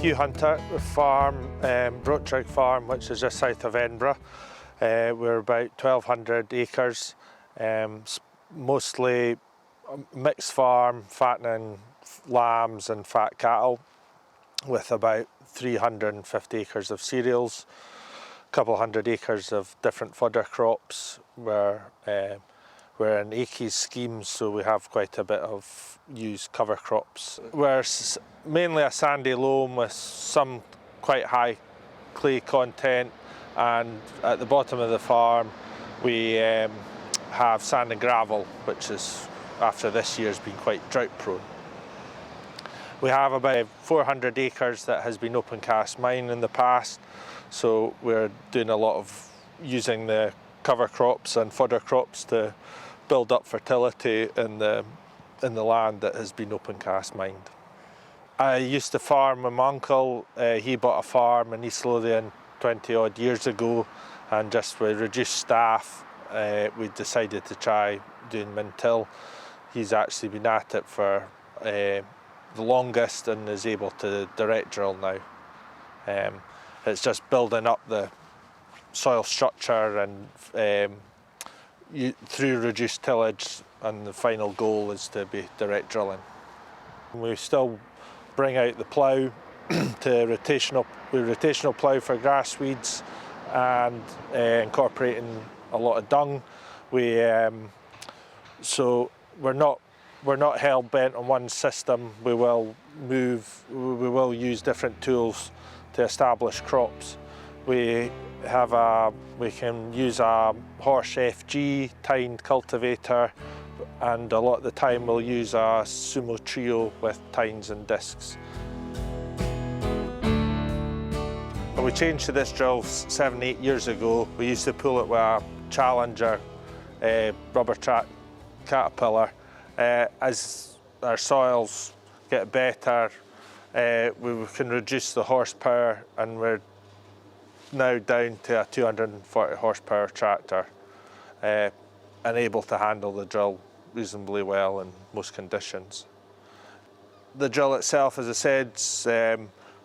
Hugh Hunter farm, Broachrigg Farm, which is just south of Edinburgh. We're about 1,200 acres, mostly mixed farm, fattening lambs and fat cattle, with about 350 acres of cereals, a couple hundred acres of different fodder crops. We're in Acres schemes, so we have quite a bit of used cover crops. We're mainly a sandy loam with some quite high clay content, and at the bottom of the farm we have sand and gravel, which is, after this year, has been quite drought prone. We have about 400 acres that has been open cast mine in the past, so we're doing a lot of using the cover crops and fodder crops to build up fertility in the land that has been open cast mined. I used to farm with my uncle. He bought a farm in East Lothian 20 odd years ago, and just with reduced staff we decided to try doing min-till. He's actually been at it for the longest and is able to direct drill now. It's just building up the soil structure and through reduced tillage, and the final goal is to be direct drilling. We still bring out the plough to rotational plough for grass weeds, and incorporating a lot of dung. So we're not hell bent on one system. We will use different tools to establish crops. We can use a horse FG tined cultivator, and a lot of the time we'll use a sumo trio with tines and discs. We changed to this drill 7-8 years ago. We used to pull it with a Challenger rubber track caterpillar. As our soils get better, we can reduce the horsepower, and we're now down to a 240 horsepower tractor, and able to handle the drill reasonably well in most conditions. The drill itself, as I said,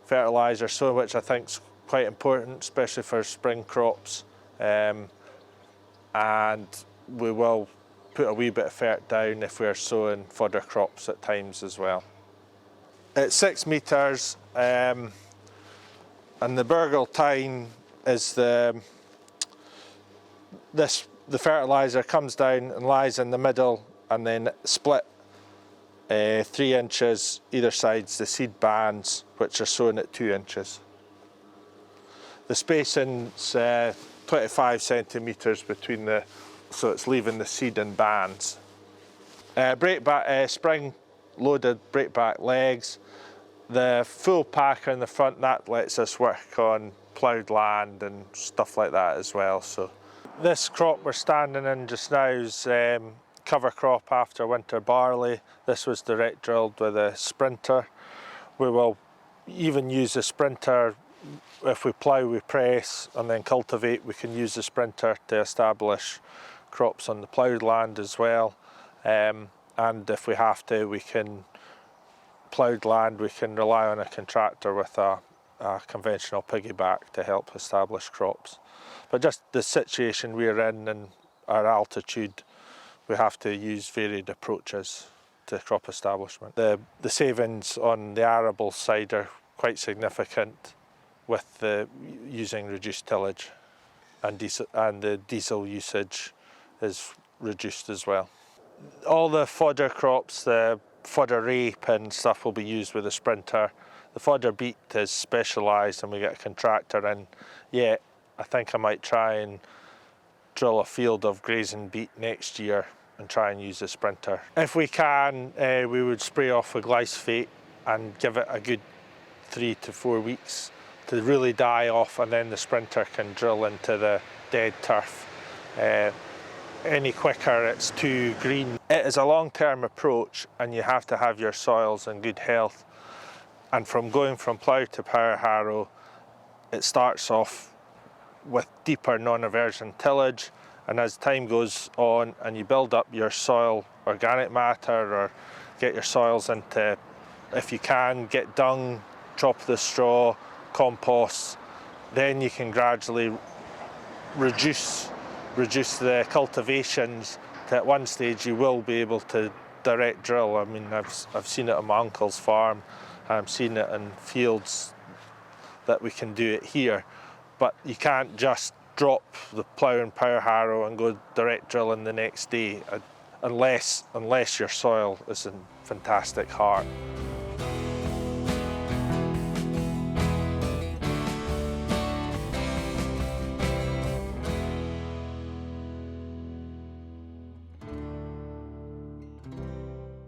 fertiliser, so which I think is quite important, especially for spring crops, and we will put a wee bit of fert down if we're sowing fodder crops at times as well. It's 6 metres, and the Burgle tine is the fertiliser comes down and lies in the middle, and then split 3 inches either side's the seed bands, which are sown at 2 inches. The spacing's 25 centimetres between so it's leaving the seed in bands. Spring-loaded breakback legs. The full packer in the front, that lets us work on ploughed land and stuff like that as well. So this crop we're standing in just now is cover crop after winter barley. This was direct drilled with a sprinter. We will even use a sprinter if we plough, we press, and then cultivate. We can use the sprinter to establish crops on the ploughed land as well. And if we have to, we can ploughed land, we can rely on a contractor with a conventional piggyback to help establish crops. But just the situation we're in and our altitude, we have to use varied approaches to crop establishment. The savings on the arable side are quite significant with using reduced tillage, and the diesel usage is reduced as well. All the fodder crops, the fodder rape and stuff, will be used with a sprinter. The fodder beet is specialised, and we get a contractor in. Yeah, I think I might try and drill a field of grazing beet next year and try and use a sprinter. If we can, we would spray off with glyphosate and give it a good 3 to 4 weeks to really die off, and then the sprinter can drill into the dead turf. Any quicker, it's too green. It is a long-term approach, and you have to have your soils in good health. And from going from plough to power harrow, it starts off with deeper non-aversion tillage, and as time goes on and you build up your soil organic matter, or get your soils into, if you can, get dung chop the straw, compost, then you can gradually reduce the cultivations to at one stage you will be able to direct drill. I mean, I've seen it on my uncle's farm, I've seen it in fields that we can do it here, but you can't just drop the plough and power harrow and go direct drilling the next day unless your soil is in fantastic heart.